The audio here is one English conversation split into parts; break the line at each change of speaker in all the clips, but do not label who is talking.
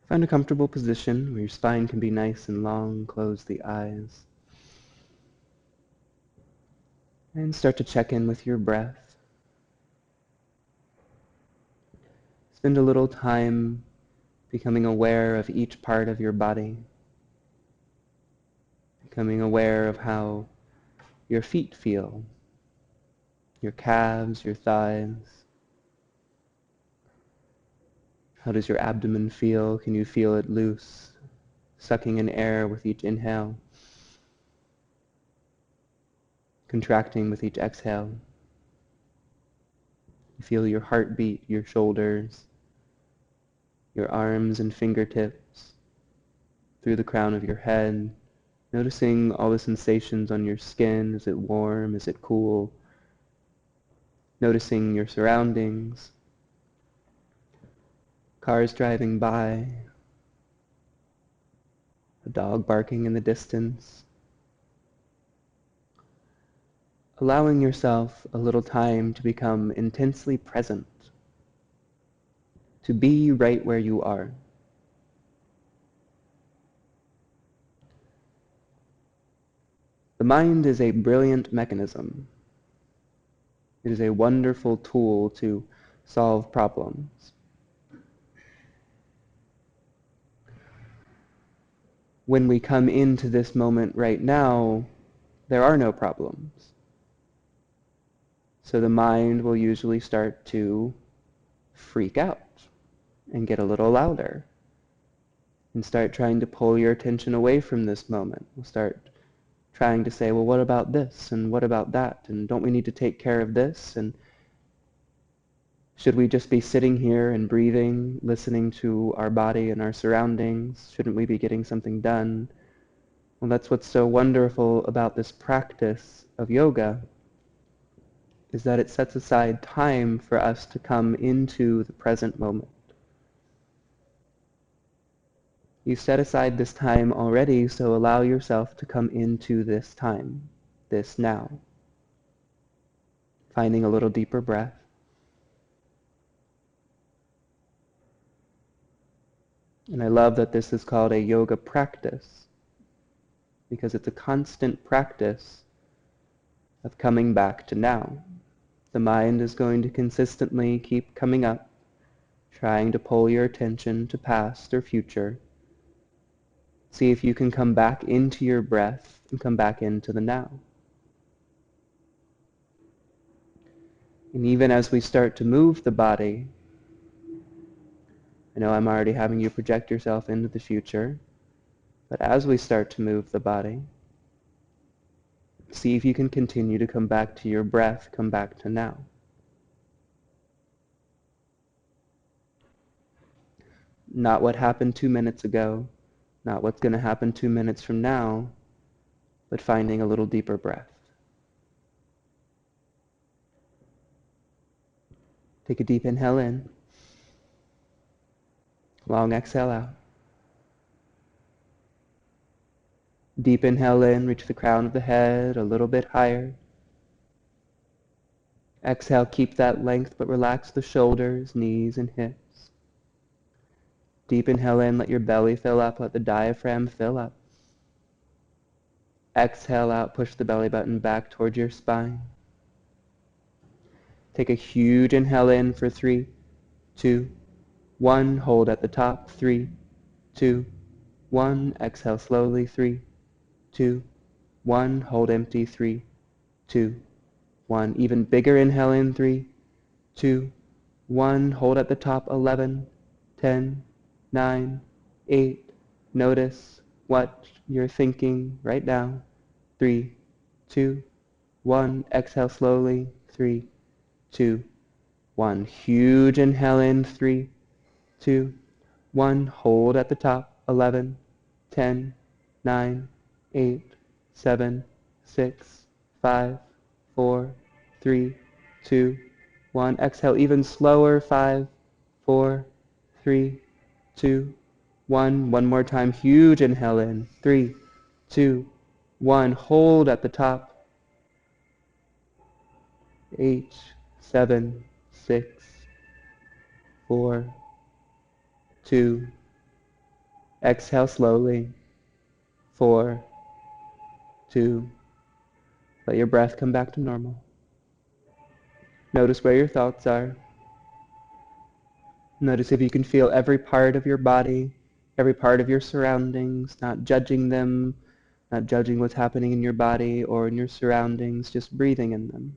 Find a comfortable position where your spine can be nice and long. Close the eyes. And start to check in with your breath. Spend a little time becoming aware of each part of your body. Becoming aware of how your feet feel, your calves, your thighs. How does your abdomen feel? Can you feel it loose, sucking in air with each inhale, contracting with each exhale? You feel your heartbeat, your shoulders, your arms and fingertips, through the crown of your head, noticing all the sensations on your skin. Is it warm? Is it cool? Noticing your surroundings, cars driving by, a dog barking in the distance. Allowing yourself a little time to become intensely present, to be right where you are. The mind is a brilliant mechanism. It is a wonderful tool to solve problems. When we come into this moment right now, there are no problems. So the mind will usually start to freak out and get a little louder and start trying to pull your attention away from this moment. We'll start trying to say, well, what about this? And what about that? And don't we need to take care of this? And should we just be sitting here and breathing, listening to our body and our surroundings? Shouldn't we be getting something done? Well, that's what's so wonderful about this practice of yoga, is that it sets aside time for us to come into the present moment. You set aside this time already, so allow yourself to come into this time, this now. Finding a little deeper breath. And I love that this is called a yoga practice, because it's a constant practice of coming back to now. The mind is going to consistently keep coming up, trying to pull your attention to past or future. See if you can come back into your breath and come back into the now. And even as we start to move the body, I know I'm already having you project yourself into the future, but as we start to move the body, see if you can continue to come back to your breath, come back to now. Not what happened 2 minutes ago, not what's going to happen 2 minutes from now, but finding a little deeper breath. Take a deep inhale in. Long exhale out. Deep inhale in, reach the crown of the head a little bit higher. Exhale, keep that length, but relax the shoulders, knees, and hips. Deep inhale in, let your belly fill up, let the diaphragm fill up. Exhale out, push the belly button back towards your spine. Take a huge inhale in for 3, 2, 1. Hold at the top. 3, 2, 1. Exhale slowly. 3, 2, 1. Hold empty. 3, 2, 1. Even bigger inhale in. 3, 2, 1. Hold at the top. 11, 10, 9, 8. Notice what you're thinking right now. 3, 2, 1. Exhale slowly. 3, 2, 1. Huge inhale in. 3, 2, 1. Hold at the top. 11, 10, 9, 8, 7, 6, 5, 4, 3, 2, 1. Exhale even slower. 5, 4, 3, 2, 1. One more time. Huge inhale in. 3, 2, 1. Hold at the top. 8, 7, 6, 4, 2, Exhale slowly. 4, 2, let your breath come back to normal. Notice where your thoughts are. Notice if you can feel every part of your body, every part of your surroundings, not judging them, not judging what's happening in your body or in your surroundings, just breathing in them.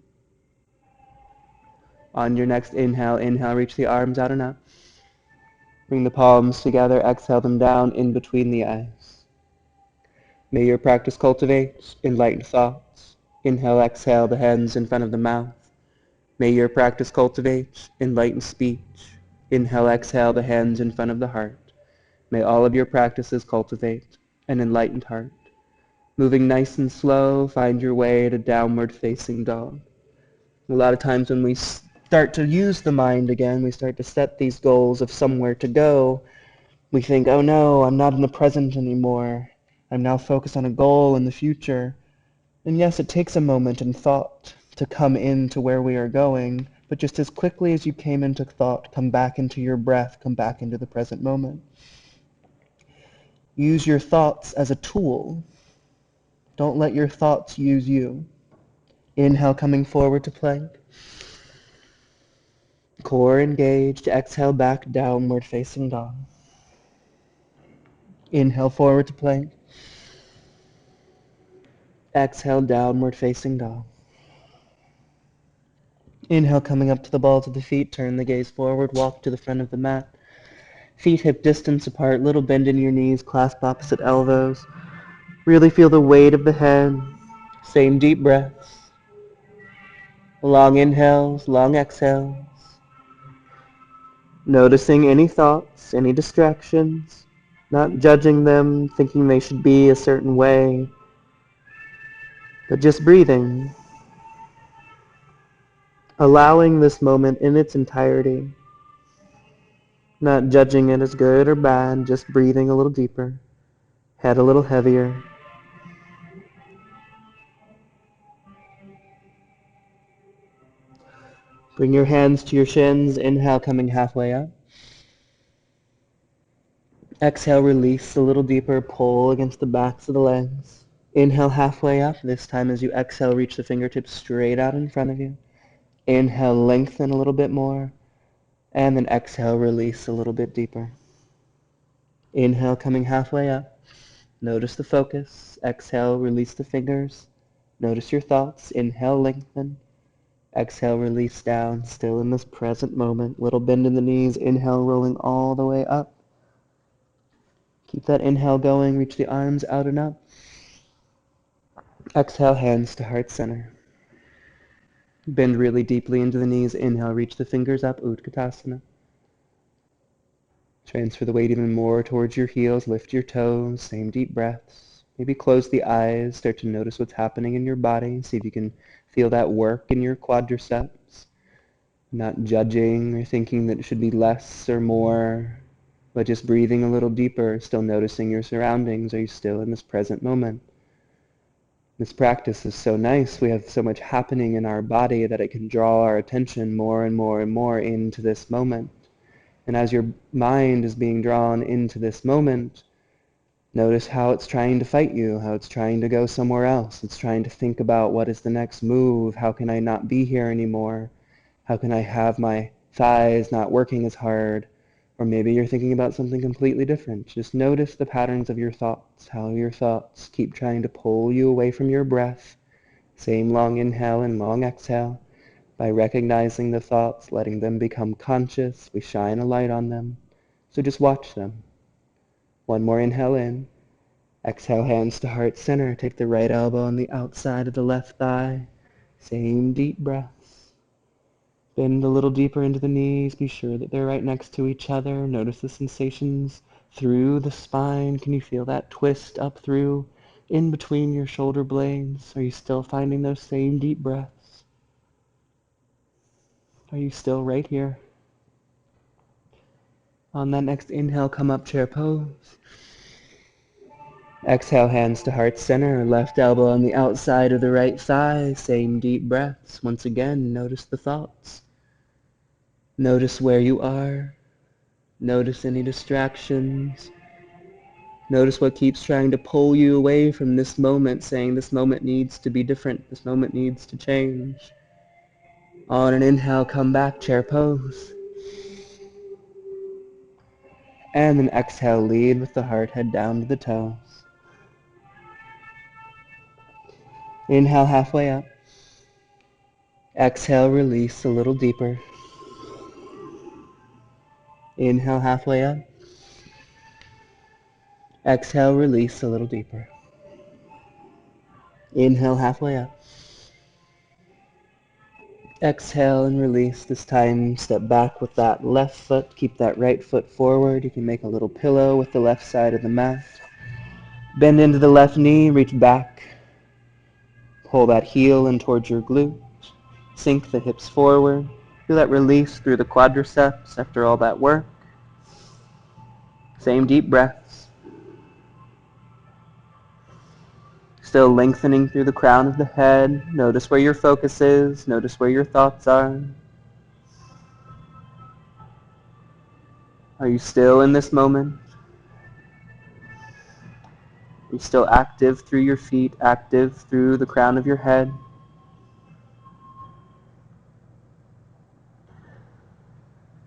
On your next inhale, reach the arms out and up. Bring the palms together, exhale them down in between the eyes. May your practice cultivate enlightened thoughts. Inhale, exhale, the hands in front of the mouth. May your practice cultivate enlightened speech. Inhale, exhale, the hands in front of the heart. May all of your practices cultivate an enlightened heart. Moving nice and slow, find your way to downward facing dog. A lot of times when we start to use the mind again, we start to set these goals of somewhere to go, we think, oh no, I'm not in the present anymore. I'm now focused on a goal in the future. And yes, it takes a moment in thought to come into where we are going, but just as quickly as you came into thought, come back into your breath, come back into the present moment. Use your thoughts as a tool. Don't let your thoughts use you. Inhale, coming forward to plank. Core engaged. Exhale, back downward facing dog. Inhale, forward to plank. Exhale, downward facing dog. Inhale, coming up to the balls of the feet. Turn the gaze forward. Walk to the front of the mat. Feet hip distance apart. Little bend in your knees. Clasp opposite elbows. Really feel the weight of the head. Same deep breaths. Long inhales, long exhales. Noticing any thoughts, any distractions. Not judging them, thinking they should be a certain way. But just breathing. Allowing this moment in its entirety. Not judging it as good or bad, just breathing a little deeper. Head a little heavier. Bring your hands to your shins. Inhale, coming halfway up. Exhale, release a little deeper. Pull against the backs of the legs. Inhale, halfway up. This time as you exhale, reach the fingertips straight out in front of you. Inhale, lengthen a little bit more. And then exhale, release a little bit deeper. Inhale, coming halfway up. Notice the focus. Exhale, release the fingers. Notice your thoughts. Inhale, lengthen. Exhale, release down. Still in this present moment. Little bend in the knees. Inhale, rolling all the way up. Keep that inhale going. Reach the arms out and up. Exhale, hands to heart center. Bend really deeply into the knees. Inhale, reach the fingers up. Utkatasana. Transfer the weight even more towards your heels. Lift your toes. Same deep breaths. Maybe close the eyes. Start to notice what's happening in your body. See if you can feel that work in your quadriceps. Not judging or thinking that it should be less or more, but just breathing a little deeper. Still noticing your surroundings. Are you still in this present moment? This practice is so nice. We have so much happening in our body that it can draw our attention more and more and more into this moment. And as your mind is being drawn into this moment, notice how it's trying to fight you, how it's trying to go somewhere else. It's trying to think about what is the next move, how can I not be here anymore, how can I have my thighs not working as hard, or maybe you're thinking about something completely different. Just notice the patterns of your thoughts, how your thoughts keep trying to pull you away from your breath. Same long inhale and long exhale. By recognizing the thoughts, letting them become conscious, we shine a light on them. So just watch them. One more inhale in. Exhale, hands to heart center. Take the right elbow on the outside of the left thigh. Same deep breaths. Bend a little deeper into the knees. Be sure that they're right next to each other. Notice the sensations through the spine. Can you feel that twist up through, in between your shoulder blades? Are you still finding those same deep breaths? Are you still right here? On that next inhale, come up, chair pose. Exhale, hands to heart center. Left elbow on the outside of the right thigh. Same deep breaths. Once again, notice the thoughts. Notice where you are. Notice any distractions. Notice what keeps trying to pull you away from this moment, saying this moment needs to be different, this moment needs to change. On an inhale, come back, chair pose. And then exhale, lead with the heart, head down to the toes. Inhale, halfway up. Exhale, release a little deeper. Inhale, halfway up. Exhale, release a little deeper. Inhale, halfway up. Exhale and release. This time, step back with that left foot. Keep that right foot forward. You can make a little pillow with the left side of the mat. Bend into the left knee, reach back. Pull that heel in towards your glute. Sink the hips forward. Feel that release through the quadriceps after all that work. Same deep breaths. Still lengthening through the crown of the head. Notice where your focus is. Notice where your thoughts are. Are you still in this moment? Are you still active through your feet, active through the crown of your head?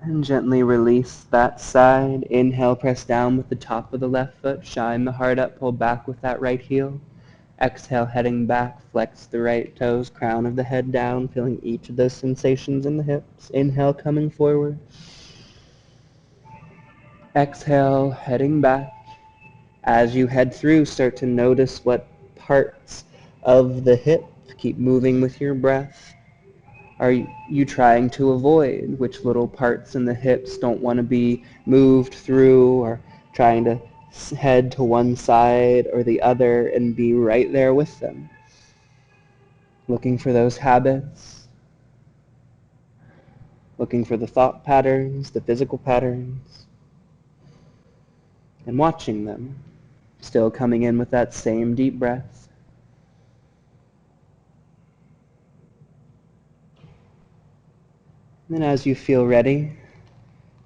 And gently release that side. Inhale, press down with the top of the left foot. Shine the heart up, pull back with that right heel. Exhale, heading back, flex the right toes, crown of the head down, feeling each of those sensations in the hips. Inhale, coming forward. Exhale, heading back. As you head through, start to notice what parts of the hip keep moving with your breath. Are you trying to avoid? Which little parts in the hips don't want to be moved through, or trying to head to one side or the other and be right there with them? Looking for those habits, looking for the thought patterns, the physical patterns, and watching them. Still coming in with that same deep breath. And then as you feel ready,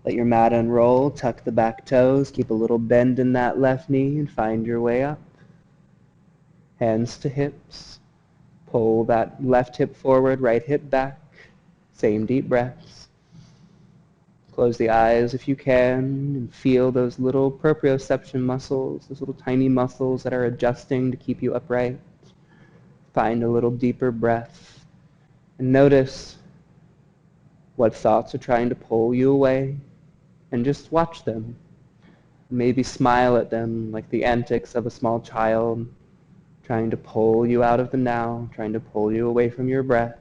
let your mat unroll, tuck the back toes, keep a little bend in that left knee, and find your way up. Hands to hips. Pull that left hip forward, right hip back. Same deep breaths. Close the eyes if you can and feel those little proprioception muscles, those little tiny muscles that are adjusting to keep you upright. Find a little deeper breath and notice what thoughts are trying to pull you away, and just watch them. Maybe smile at them like the antics of a small child trying to pull you out of the now, trying to pull you away from your breath.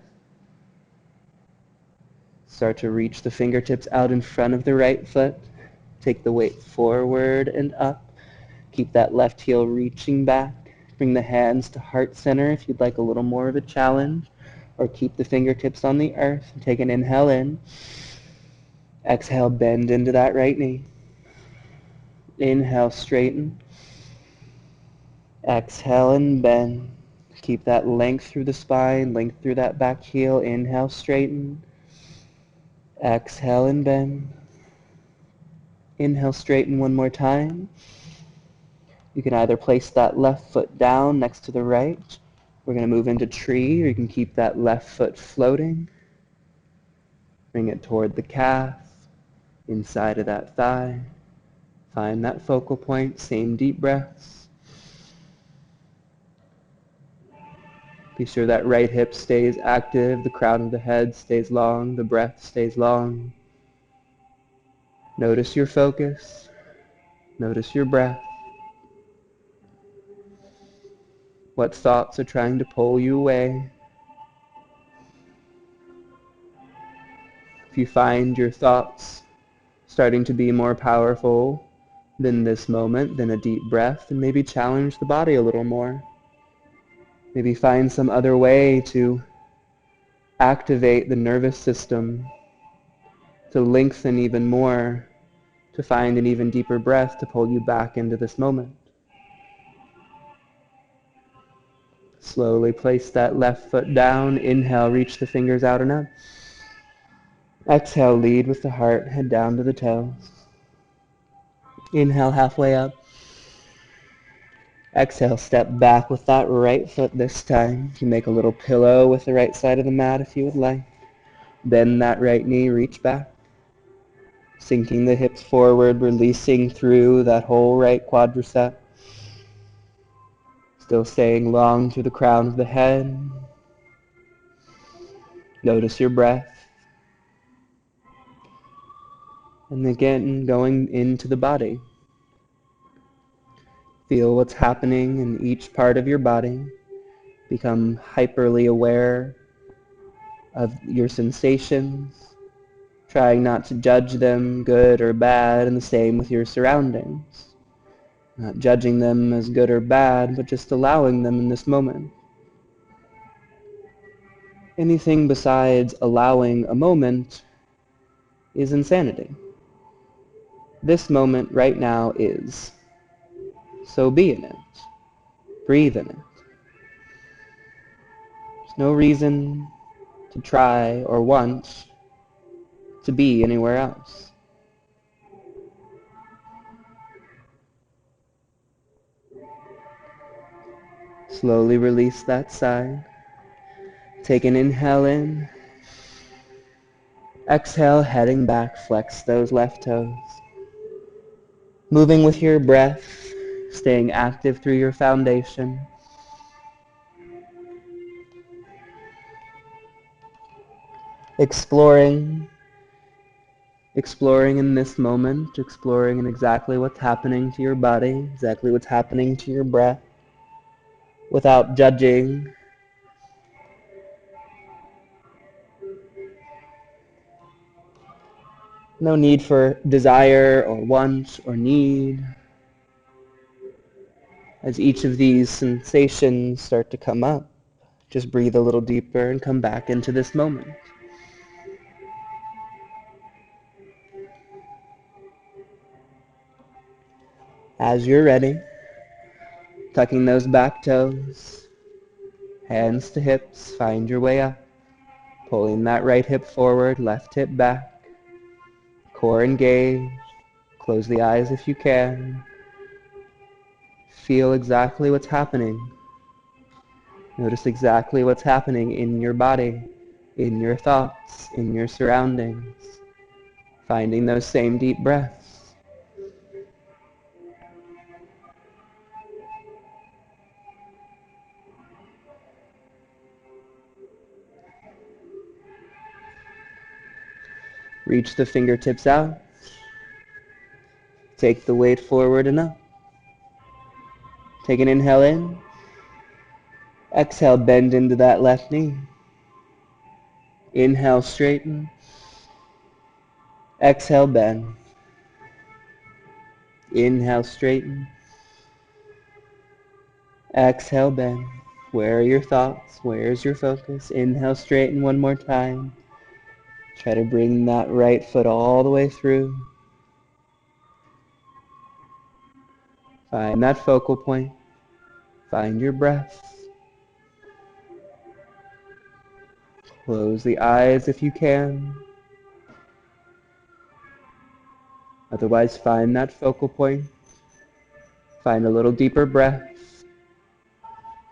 Start to reach the fingertips out in front of the right foot. Take the weight forward and up. Keep that left heel reaching back. Bring the hands to heart center if you'd like a little more of a challenge, or keep the fingertips on the earth and take an inhale in. Exhale, bend into that right knee. Inhale, straighten. Exhale and bend. Keep that length through the spine, length through that back heel. Inhale, straighten. Exhale and bend. Inhale, straighten one more time. You can either place that left foot down next to the right. We're going to move into tree, or you can keep that left foot floating. Bring it toward the calf, inside of that thigh. Find that focal point, same deep breaths. Be sure that right hip stays active, the crown of the head stays long, the breath stays long. Notice your focus. Notice your breath. What thoughts are trying to pull you away? If you find your thoughts starting to be more powerful than this moment, then a deep breath, and maybe challenge the body a little more. Maybe find some other way to activate the nervous system, to lengthen even more, to find an even deeper breath to pull you back into this moment. Slowly place that left foot down. Inhale, reach the fingers out and up. Exhale, lead with the heart, head down to the toes. Inhale, halfway up. Exhale, step back with that right foot this time. You make a little pillow with the right side of the mat if you would like. Bend that right knee, reach back. Sinking the hips forward, releasing through that whole right quadricep. Still staying long through the crown of the head. Notice your breath. And again, going into the body. Feel what's happening in each part of your body. Become hyperly aware of your sensations, trying not to judge them, good or bad, and the same with your surroundings. Not judging them as good or bad, but just allowing them in this moment. Anything besides allowing a moment is insanity. This moment right now is. So be in it. Breathe in it. There's no reason to try or want to be anywhere else. Slowly release that side. Take an inhale in. Exhale, heading back, flex those left toes. Moving with your breath, staying active through your foundation. Exploring in this moment, exploring in exactly what's happening to your body, exactly what's happening to your breath, without judging. No need for desire or want or need. As each of these sensations start to come up, just breathe a little deeper and come back into this moment. As you're ready, tucking those back toes, hands to hips, find your way up, pulling that right hip forward, left hip back, core engaged, close the eyes if you can. Feel exactly what's happening. Notice exactly what's happening in your body, in your thoughts, in your surroundings. Finding those same deep breaths. Reach the fingertips out. Take the weight forward and up. Take an inhale in. Exhale, bend into that left knee. Inhale, straighten. Exhale, bend. Inhale, straighten. Exhale, bend. Where are your thoughts? Where's your focus? Inhale, straighten one more time. Try to bring that right foot all the way through. Find that focal point. Find your breath. Close the eyes if you can. Otherwise, find that focal point. Find a little deeper breath.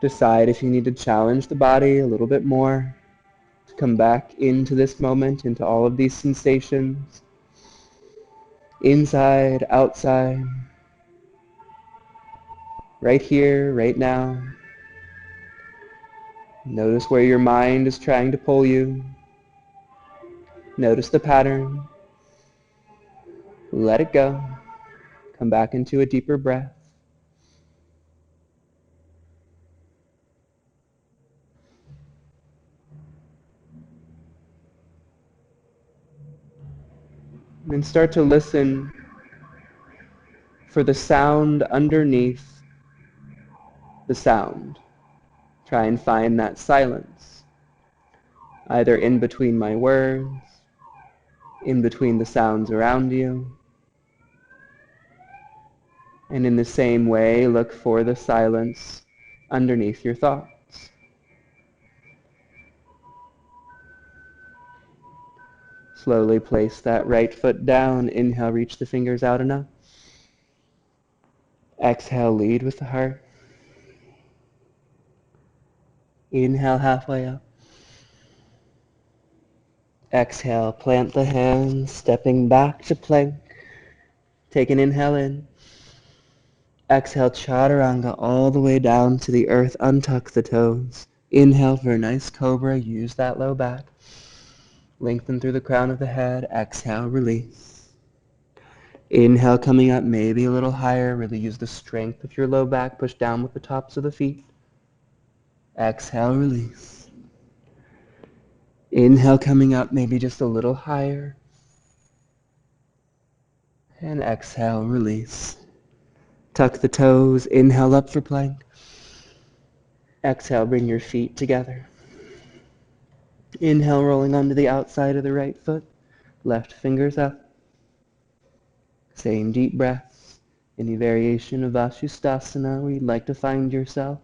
Decide if you need to challenge the body a little bit more to come back into this moment, into all of these sensations. Inside, outside, right here, right now. Notice where your mind is trying to pull you. Notice the pattern. Let it go. Come back into a deeper breath. And start to listen for the sound underneath the sound. Try and find that silence, either in between my words, in between the sounds around you. And in the same way, look for the silence underneath your thoughts. Slowly place that right foot down. Inhale, reach the fingers out enough. Exhale, lead with the heart. Inhale halfway up. Exhale, plant the hands, stepping back to plank. Take an inhale in. Exhale, chaturanga all the way down to the earth. Untuck the toes. Inhale for a nice cobra. Use that low back. Lengthen through the crown of the head. Exhale, release. Inhale, coming up maybe a little higher. Really use the strength of your low back. Push down with the tops of the feet. Exhale, release. Inhale, coming up maybe just a little higher. And exhale, release. Tuck the toes. Inhale up for plank. Exhale, bring your feet together. Inhale, rolling onto the outside of the right foot. Left fingers up. Same deep breaths. Any variation of Vashisthasana where you'd like to find yourself.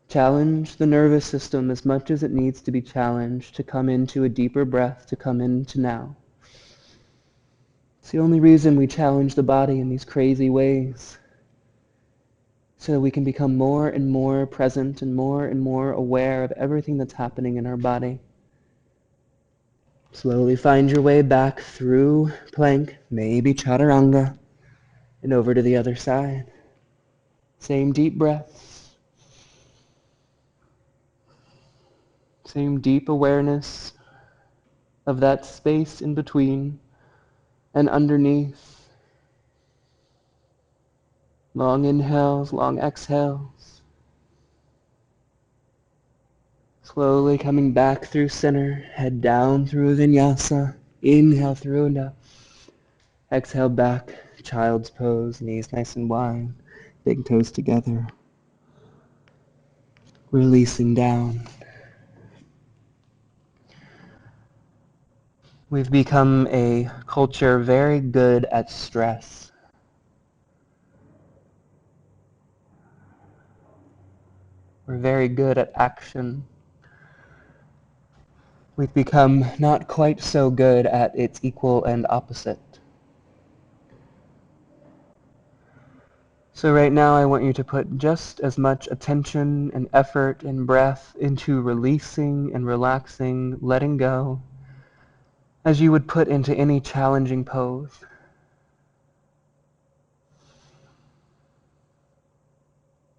Challenge the nervous system as much as it needs to be challenged to come into a deeper breath, to come into now. It's the only reason we challenge the body in these crazy ways, so that we can become more and more present and more aware of everything that's happening in our body. Slowly find your way back through plank, maybe chaturanga, and over to the other side. Same deep breaths. Same deep awareness of that space in between and underneath. Long inhales, long exhales. Slowly coming back through center, head down through vinyasa. Inhale through and up. Exhale back, child's pose, knees nice and wide, big toes together. Releasing down. We've become a culture very good at stress. We're very good at action. We've become not quite so good at its equal and opposite. So right now I want you to put just as much attention and effort and breath into releasing and relaxing, letting go, as you would put into any challenging pose.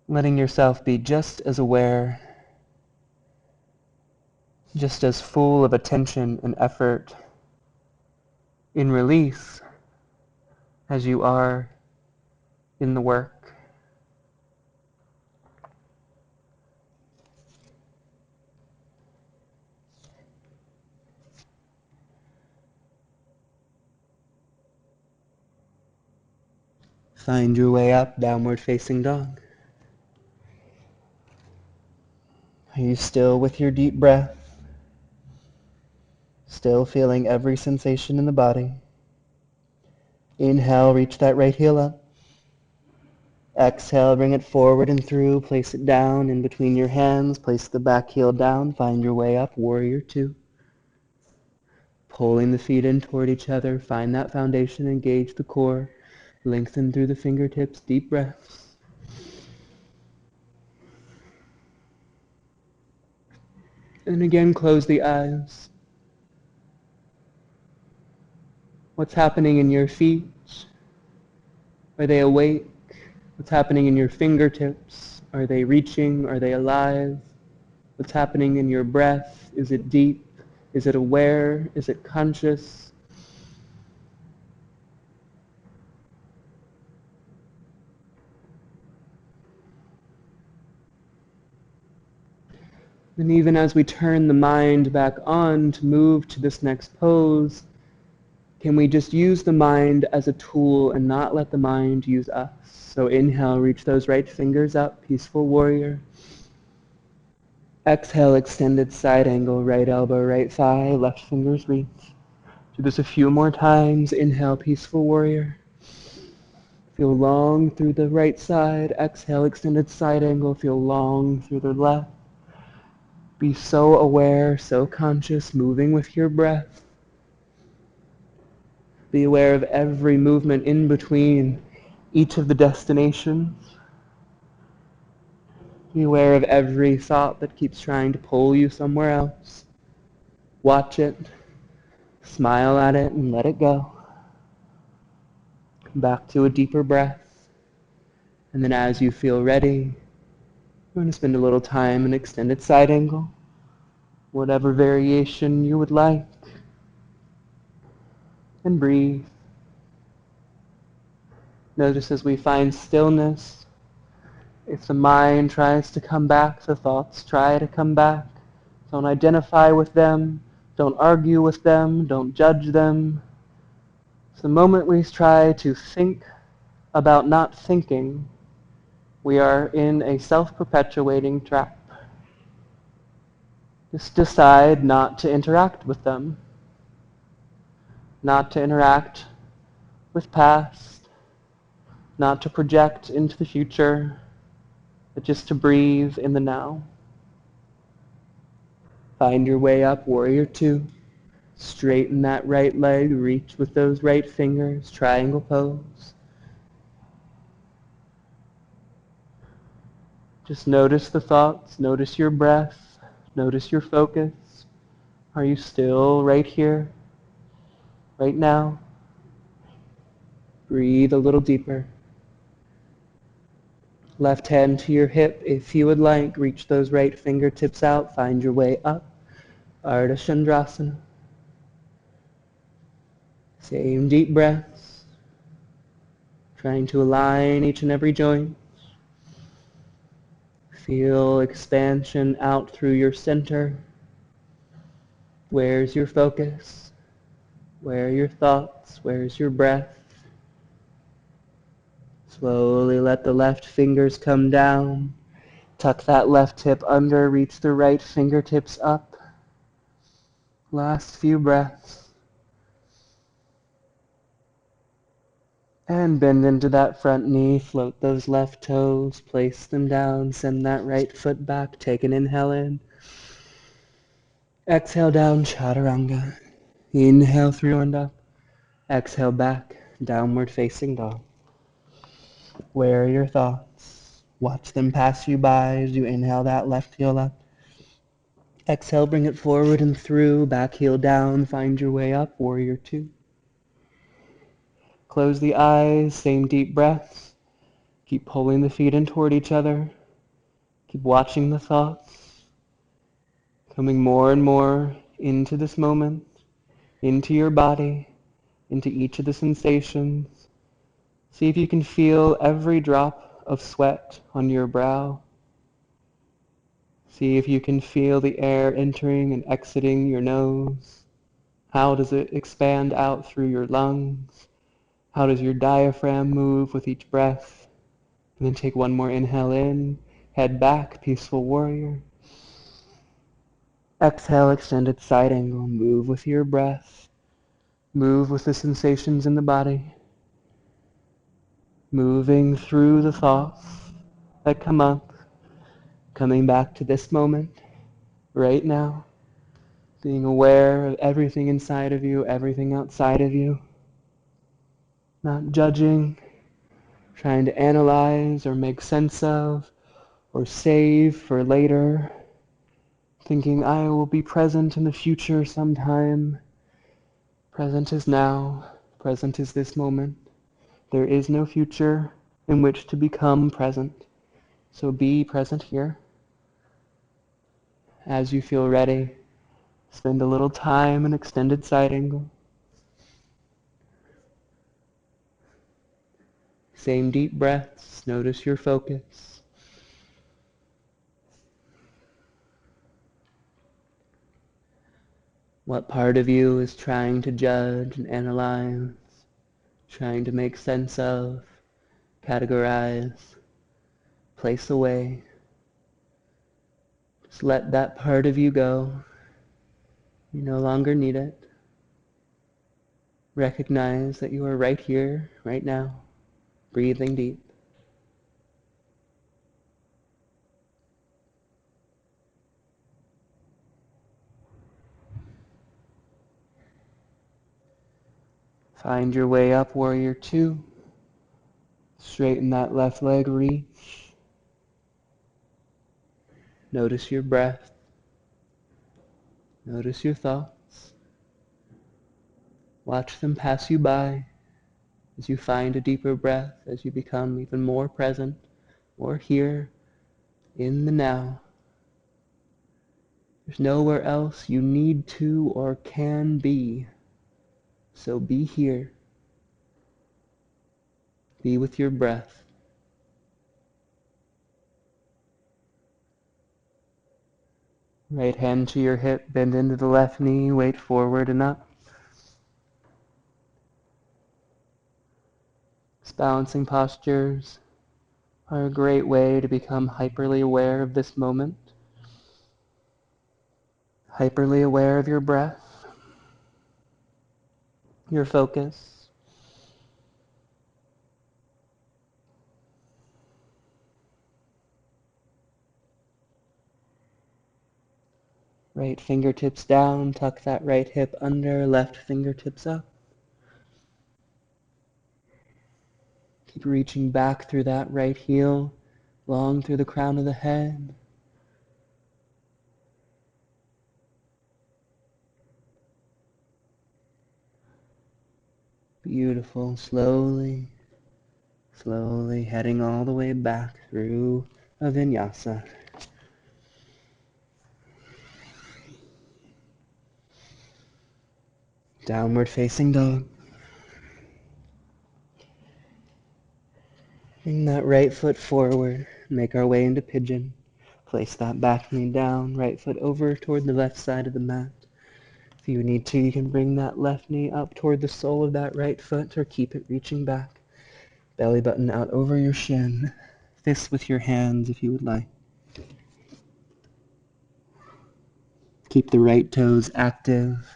Letting yourself be just as aware, just as full of attention and effort in release as you are in the work. Find your way up, downward facing dog. Are you still with your deep breath? Still feeling every sensation in the body? Inhale, reach that right heel up. Exhale, bring it forward and through. Place it down in between your hands. Place the back heel down. Find your way up, warrior two. Pulling the feet in toward each other. Find that foundation, engage the core. Lengthen through the fingertips, deep breaths. And again, close the eyes. What's happening in your feet? Are they awake? What's happening in your fingertips? Are they reaching? Are they alive? What's happening in your breath? Is it deep? Is it aware? Is it conscious? And even as we turn the mind back on to move to this next pose, can we just use the mind as a tool and not let the mind use us? So inhale, reach those right fingers up, peaceful warrior. Exhale, extended side angle, right elbow, right thigh, left fingers reach. Do this a few more times. Inhale, peaceful warrior. Feel long through the right side. Exhale, extended side angle. Feel long through the left. Be so aware, so conscious, moving with your breath. Be aware of every movement in between each of the destinations. Be aware of every thought that keeps trying to pull you somewhere else. Watch it, smile at it, and let it go. Come back to a deeper breath. And then as you feel ready, you're going to spend a little time in extended side angle, whatever variation you would like. And breathe. Notice as we find stillness, if the mind tries to come back, the thoughts try to come back. Don't identify with them. Don't argue with them. Don't judge them. So the moment we try to think about not thinking, we are in a self-perpetuating trap. Just decide not to interact with them. Not to interact with past. Not to project into the future. But just to breathe in the now. Find your way up, warrior 2. Straighten that right leg, reach with those right fingers, triangle pose. Just notice the thoughts, notice your breath, notice your focus. Are you still right here, right now? Breathe a little deeper. Left hand to your hip if you would like. Reach those right fingertips out, find your way up. Ardha Chandrasana. Same deep breaths. Trying to align each and every joint. Feel expansion out through your center. Where's your focus? Where are your thoughts? Where's your breath? Slowly let the left fingers come down. Tuck that left hip under, reach the right fingertips up. Last few breaths. And bend into that front knee, float those left toes, place them down, send that right foot back, take an inhale in. Exhale down, chaturanga. Inhale through and up. Exhale back, downward facing dog. Where are your thoughts? Watch them pass you by as you inhale that left heel up. Exhale, bring it forward and through, back heel down, find your way up, warrior 2. Close the eyes, same deep breaths. Keep pulling the feet in toward each other. Keep watching the thoughts. Coming more and more into this moment, into your body, into each of the sensations. See if you can feel every drop of sweat on your brow. See if you can feel the air entering and exiting your nose. How does it expand out through your lungs? How does your diaphragm move with each breath? And then take one more inhale in, head back, peaceful warrior. Exhale, extended side angle. Move with your breath. Move with the sensations in the body. Moving through the thoughts that come up. Coming back to this moment, right now. Being aware of everything inside of you, everything outside of you. Not judging, trying to analyze or make sense of or save for later. Thinking I will be present in the future sometime. Present is now. Present is this moment. There is no future in which to become present. So be present here. As you feel ready, spend a little time in extended side angle. Same deep breaths. Notice your focus. What part of you is trying to judge and analyze, trying to make sense of, categorize, place away? Just let that part of you go. You no longer need it. Recognize that you are right here, right now, breathing deep. Find your way up, warrior 2. Straighten that left leg, reach. Notice your breath. Notice your thoughts. Watch them pass you by as you find a deeper breath, as you become even more present, more here in the now. There's nowhere else you need to or can be. So be here. Be with your breath. Right hand to your hip, bend into the left knee, weight forward and up. These balancing postures are a great way to become hyperly aware of this moment, hyperly aware of your breath, your focus. Right fingertips down, tuck that right hip under, left fingertips up. Keep reaching back through that right heel, long through the crown of the head. Beautiful. Slowly, slowly heading all the way back through a vinyasa. Downward facing dog. Bring that right foot forward. Make our way into pigeon. Place that back knee down, right foot over toward the left side of the mat. If you need to, you can bring that left knee up toward the sole of that right foot or keep it reaching back. Belly button out over your shin. Fists with your hands if you would like. Keep the right toes active.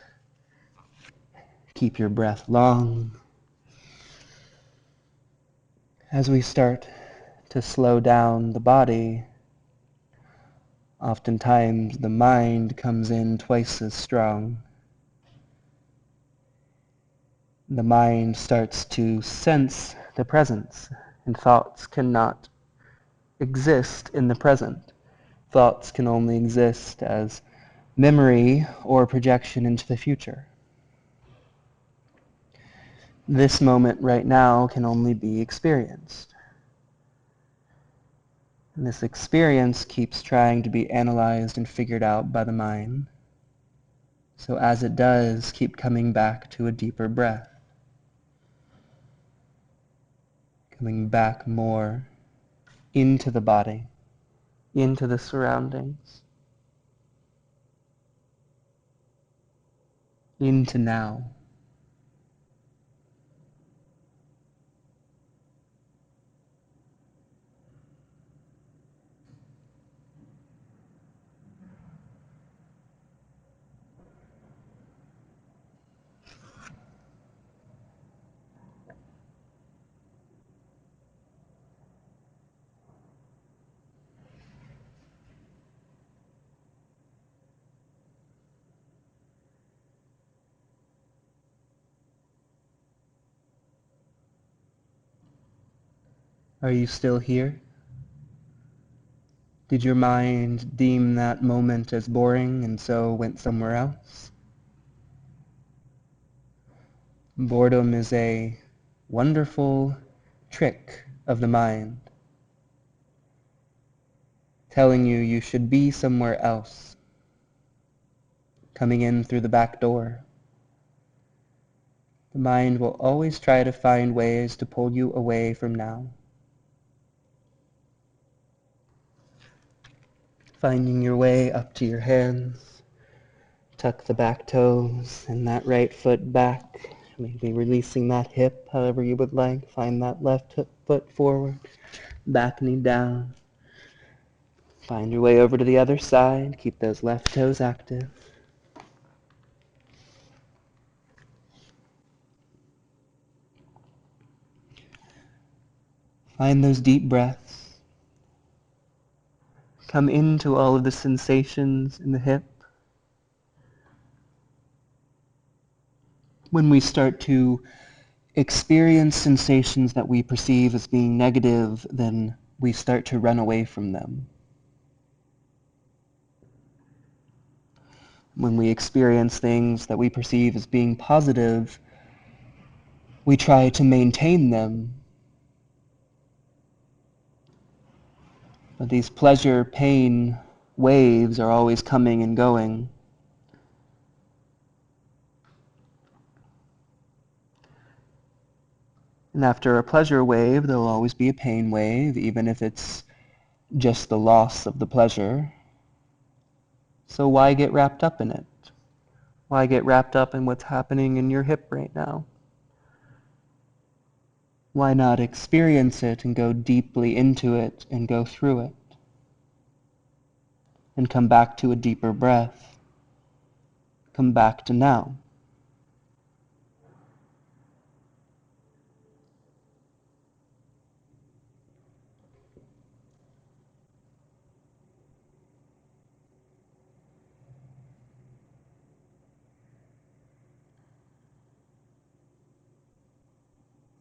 Keep your breath long. As we start to slow down the body, oftentimes the mind comes in twice as strong. The mind starts to sense the presence, and thoughts cannot exist in the present. Thoughts can only exist as memory or projection into the future. This moment right now can only be experienced. And this experience keeps trying to be analyzed and figured out by the mind. So as it does, keep coming back to a deeper breath. Coming back more into the body, into the surroundings, into now. Are you still here? Did your mind deem that moment as boring and so went somewhere else? Boredom is a wonderful trick of the mind, telling you you should be somewhere else, coming in through the back door. The mind will always try to find ways to pull you away from now. Finding your way up to your hands, tuck the back toes and that right foot back, maybe releasing that hip however you would like. Find that left foot forward, back knee down. Find your way over to the other side, keep those left toes active. Find those deep breaths. Come into all of the sensations in the hip. When we start to experience sensations that we perceive as being negative, then we start to run away from them. When we experience things that we perceive as being positive, we try to maintain them. But these pleasure-pain waves are always coming and going. And after a pleasure wave, there will always be a pain wave, even if it's just the loss of the pleasure. So why get wrapped up in it? Why get wrapped up in what's happening in your hip right now? Why not experience it and go deeply into it and go through it? And come back to a deeper breath. Come back to now.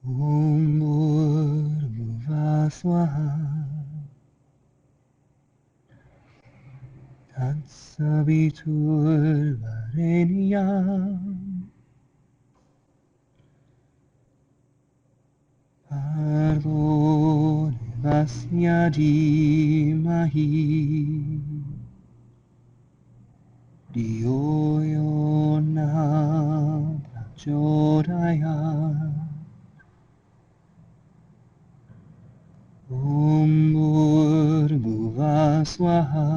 Om Bhurbhuva Swaha Tatsaviturvarenyam Bhargo Devasya Dhimahi Dhiyo Yo Na Prachodayat. Om Bhurbhuva Swaha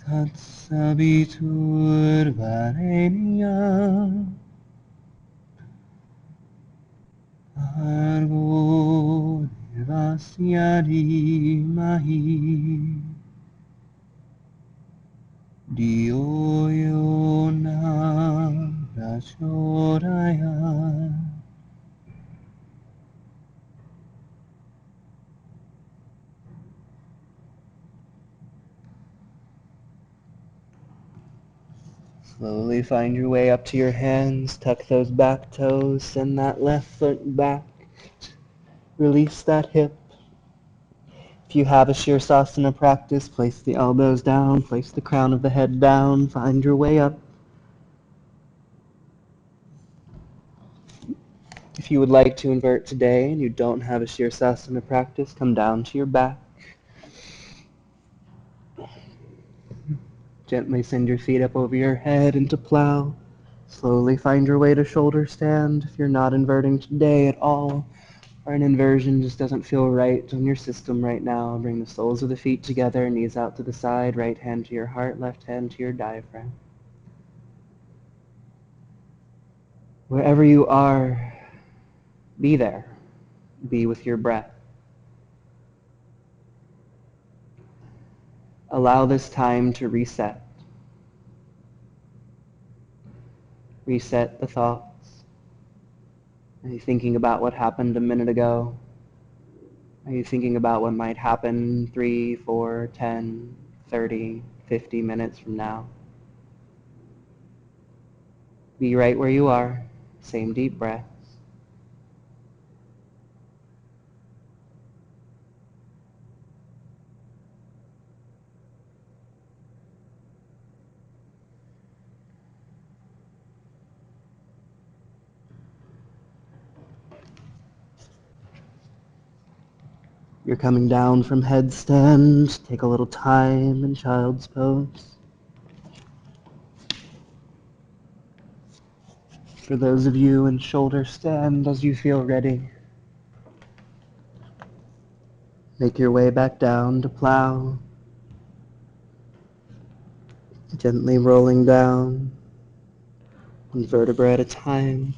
Tatsaviturvarenyam Bhargo Devasya Dhimahi Dhiyo Yo Na Prachodayat. Slowly find your way up to your hands, tuck those back toes, send that left foot back, release that hip. If you have a Shirsasana practice, place the elbows down, place the crown of the head down, find your way up. If you would like to invert today and you don't have a Shirsasana practice, come down to your back. Gently send your feet up over your head into plow. Slowly find your way to shoulder stand. If you're not inverting today at all, or an inversion just doesn't feel right on your system right now, bring the soles of the feet together, knees out to the side, right hand to your heart, left hand to your diaphragm. Wherever you are, be there. Be with your breath. Allow this time to reset. Reset the thoughts. Are you thinking about what happened a minute ago? Are you thinking about what might happen 3, 4, 10, 30, 50 minutes from now? Be right where you are. Same deep breaths. You're coming down from headstand. Take a little time in child's pose. For those of you in shoulder stand, as you feel ready, make your way back down to plow. Gently rolling down, one vertebra at a time.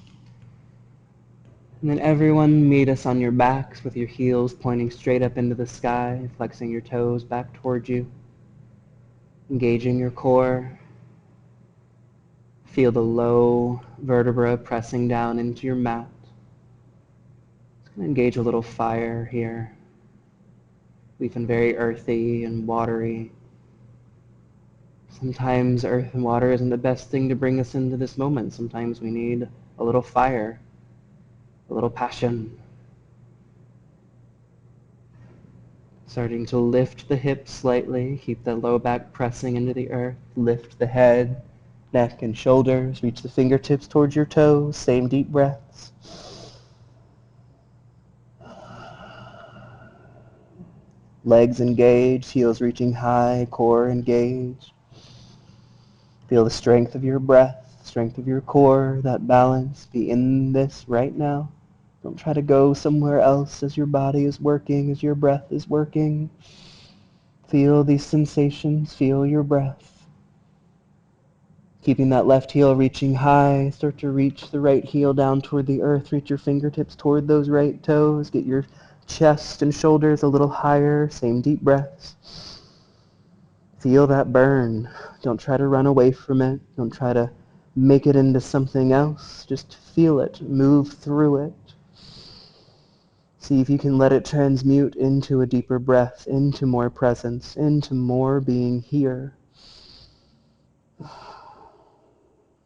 And then everyone meet us on your backs with your heels pointing straight up into the sky, flexing your toes back towards you, engaging your core. Feel the low vertebra pressing down into your mat. Just going to engage a little fire here. We've been very earthy and watery. Sometimes earth and water isn't the best thing to bring us into this moment. Sometimes we need a little fire, a little passion. Starting to lift the hips slightly. Keep the low back pressing into the earth. Lift the head, neck, and shoulders. Reach the fingertips towards your toes. Same deep breaths. Legs engaged, heels reaching high, core engaged. Feel the strength of your breath, strength of your core, that balance. Be in this right now. Don't try to go somewhere else as your body is working, as your breath is working. Feel these sensations, feel your breath. Keeping that left heel reaching high, start to reach the right heel down toward the earth. Reach your fingertips toward those right toes. Get your chest and shoulders a little higher. Same deep breaths. Feel that burn. Don't try to run away from it. Don't try to make it into something else. Just feel it. Move through it. See if you can let it transmute into a deeper breath, into more presence, into more being here.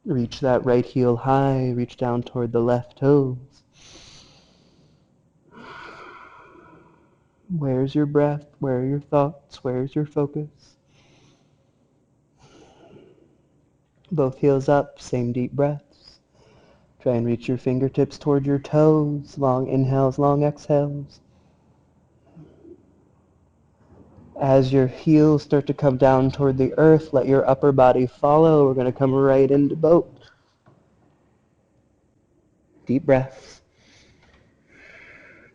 Reach that right heel high. Reach down toward the left toes. Where's your breath? Where are your thoughts? Where's your focus? Both heels up, same deep breaths. Try and reach your fingertips toward your toes. Long inhales, long exhales. As your heels start to come down toward the earth, let your upper body follow. We're going to come right into boat. Deep breaths.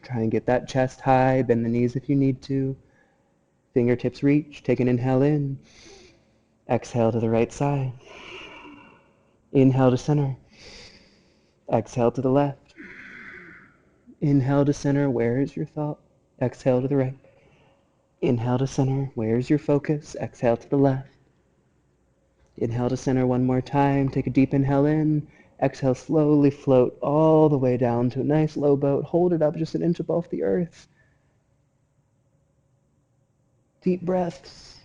Try and get that chest high. Bend the knees if you need to. Fingertips reach. Take an inhale in. Exhale to the right side. Inhale to center. Exhale to the left. Inhale to center. Where is your thought? Exhale to the right. Inhale to center. Where is your focus? Exhale to the left. Inhale to center one more time. Take a deep inhale in. Exhale, slowly float all the way down to a nice low boat. Hold it up just an inch above the earth. Deep breaths.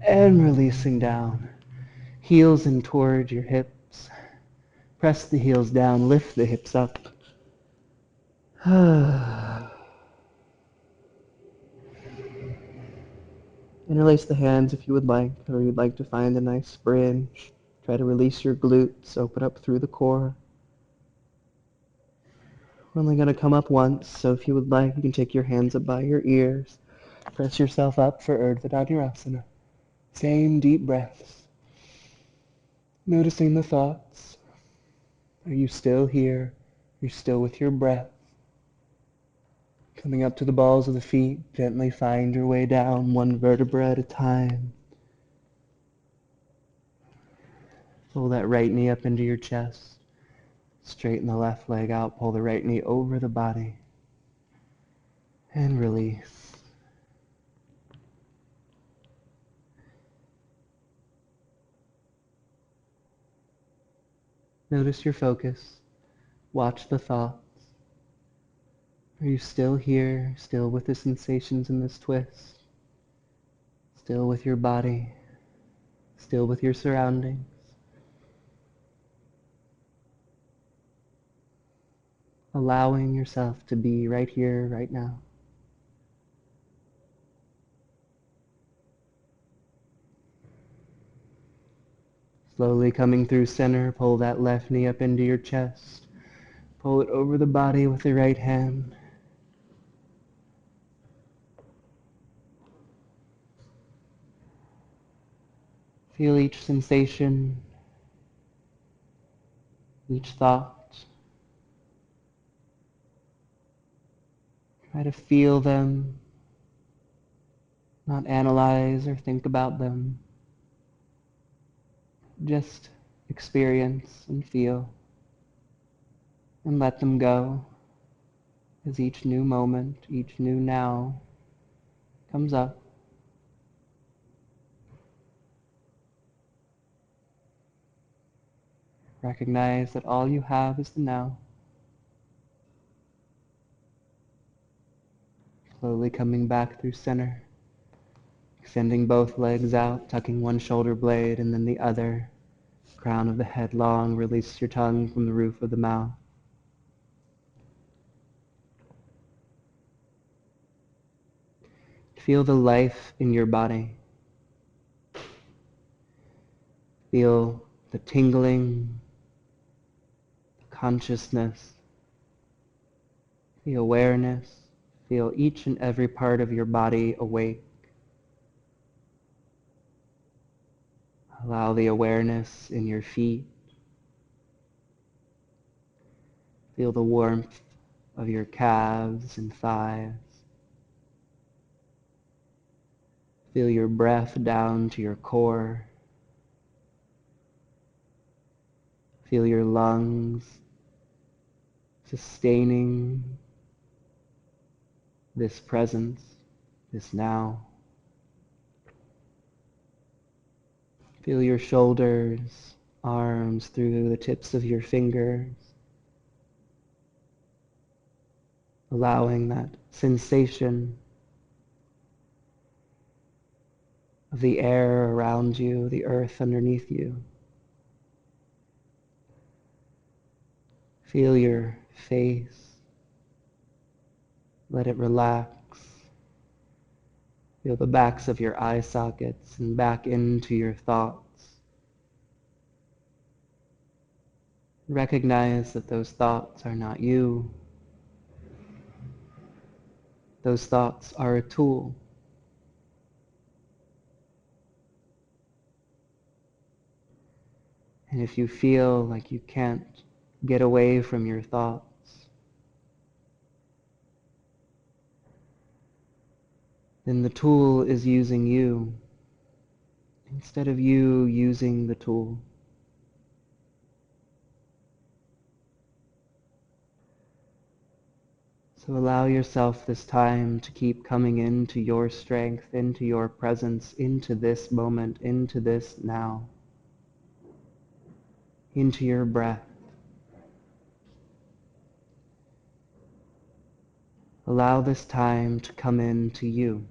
And releasing down. Heels in toward your hips. Press the heels down. Lift the hips up. Interlace the hands if you would like, or you'd like to find a nice bridge. Try to release your glutes, open up through the core. We're only going to come up once, so if you would like, you can take your hands up by your ears. Press yourself up for Urdhva Dhanurasana. Same deep breaths. Noticing the thoughts. Are you still here? You're still with your breath. Coming up to the balls of the feet, gently find your way down, one vertebra at a time. Pull that right knee up into your chest. Straighten the left leg out, pull the right knee over the body. And release. Notice your focus. Watch the thoughts. Are you still here, still with the sensations in this twist? Still with your body? Still with your surroundings? Allowing yourself to be right here, right now. Slowly coming through center, pull that left knee up into your chest. Pull it over the body with the right hand. Feel each sensation, each thought. Try to feel them, not analyze or think about them. Just experience and feel, and let them go as each new moment, each new now comes up. Recognize that all you have is the now. Slowly coming back through center, extending both legs out, tucking one shoulder blade and then the other. Crown of the head long, release your tongue from the roof of the mouth. Feel the life in your body. Feel the tingling, the consciousness, the awareness. Feel each and every part of your body awake. Allow the awareness in your feet. Feel the warmth of your calves and thighs. Feel your breath down to your core. Feel your lungs sustaining this presence, this now. Feel your shoulders, arms through the tips of your fingers, allowing that sensation of the air around you, the earth underneath you. Feel your face. Let it relax. Feel the backs of your eye sockets and back into your thoughts. Recognize that those thoughts are not you. Those thoughts are a tool. And if you feel like you can't get away from your thoughts, then the tool is using you instead of you using the tool. So allow yourself this time to keep coming into your strength, into your presence, into this moment, into this now, into your breath. Allow this time to come into you.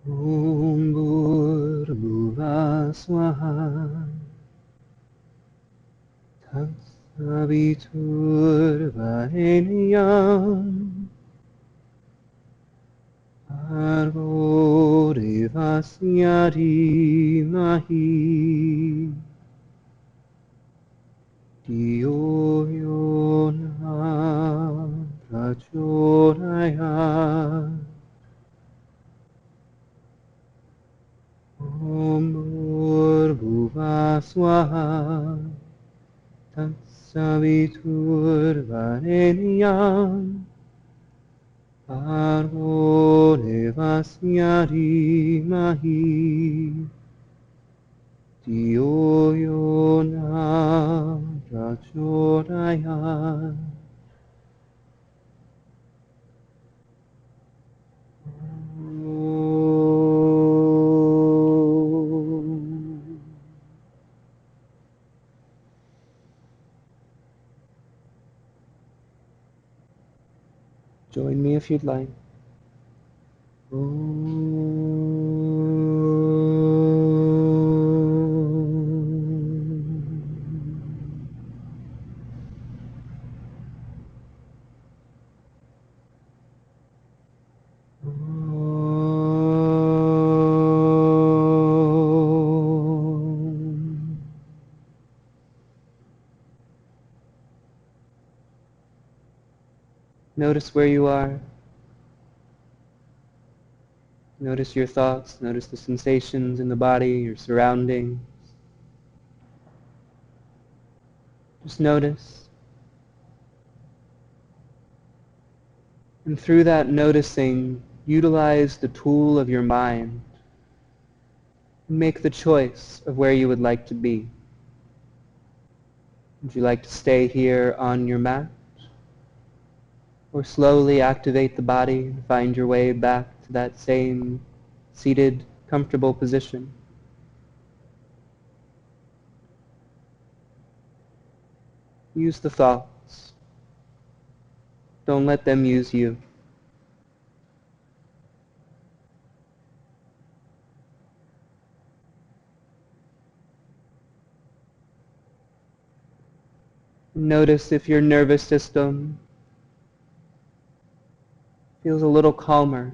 Om Bhurabhuva Swaha Tatsaviturvarenyam Bhargo devasya dhimahi Dhiyo yo na prachodayat Om Bhurbhuva Swaha Tatsaviturvarenyam Bhargo devasya dhimahi Dhiyo yo na prachodayat Join me if you'd like. Notice where you are. Notice your thoughts. Notice the sensations in the body, your surroundings. Just notice. And through that noticing, utilize the tool of your mind. Make the choice of where you would like to be. Would you like to stay here on your mat? Or slowly activate the body and find your way back to that same seated, comfortable position? Use the thoughts. Don't let them use you. Notice if your nervous system feels a little calmer.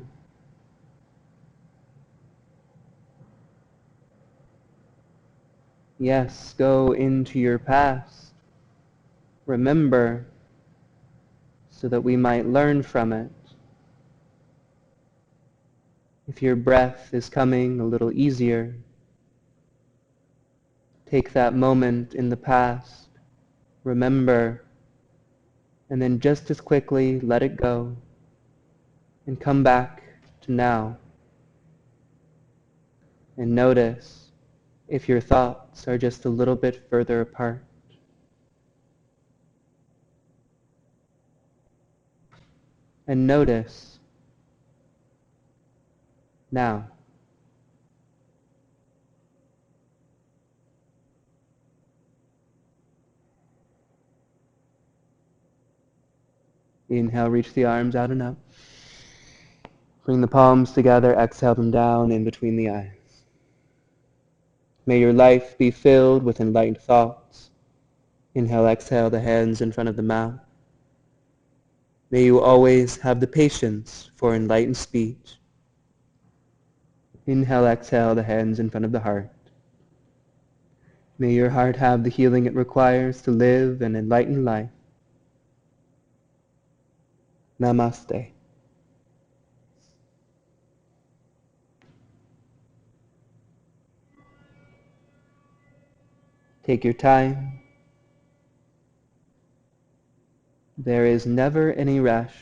Yes, go into your past. Remember, so that we might learn from it. If your breath is coming a little easier, take that moment in the past, remember, and then just as quickly let it go and come back to now. And notice if your thoughts are just a little bit further apart. And notice now. Inhale, reach the arms out and up. Bring the palms together, exhale them down in between the eyes. May your life be filled with enlightened thoughts. Inhale, exhale, the hands in front of the mouth. May you always have the patience for enlightened speech. Inhale, exhale, the hands in front of the heart. May your heart have the healing it requires to live an enlightened life. Namaste. Take your time. There is never any rush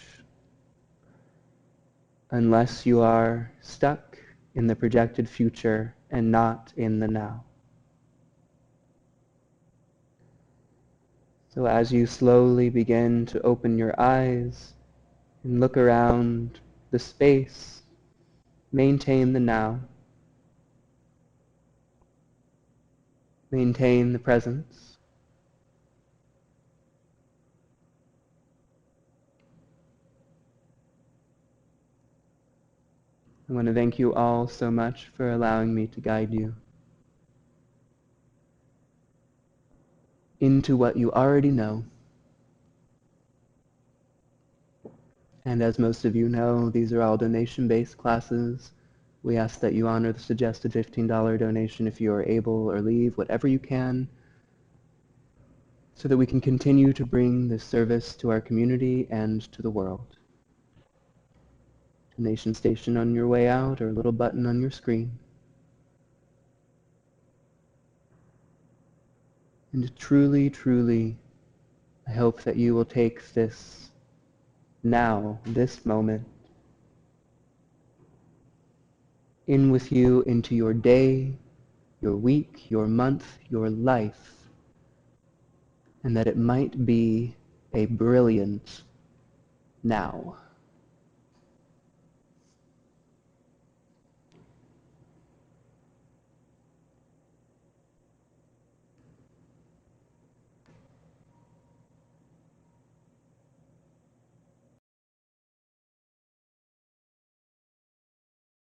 unless you are stuck in the projected future and not in the now. So as you slowly begin to open your eyes and look around the space, maintain the now. Maintain the presence. I want to thank you all so much for allowing me to guide you into what you already know And as most of you know, these are all donation-based classes. We ask that you honor the suggested $15 donation if you are able, or leave whatever you can, so that we can continue to bring this service to our community and to the world. Donation station on your way out, or a little button on your screen. And truly, truly, I hope that you will take this now, this moment, in with you into your day, your week, your month, your life, and that it might be a brilliant now.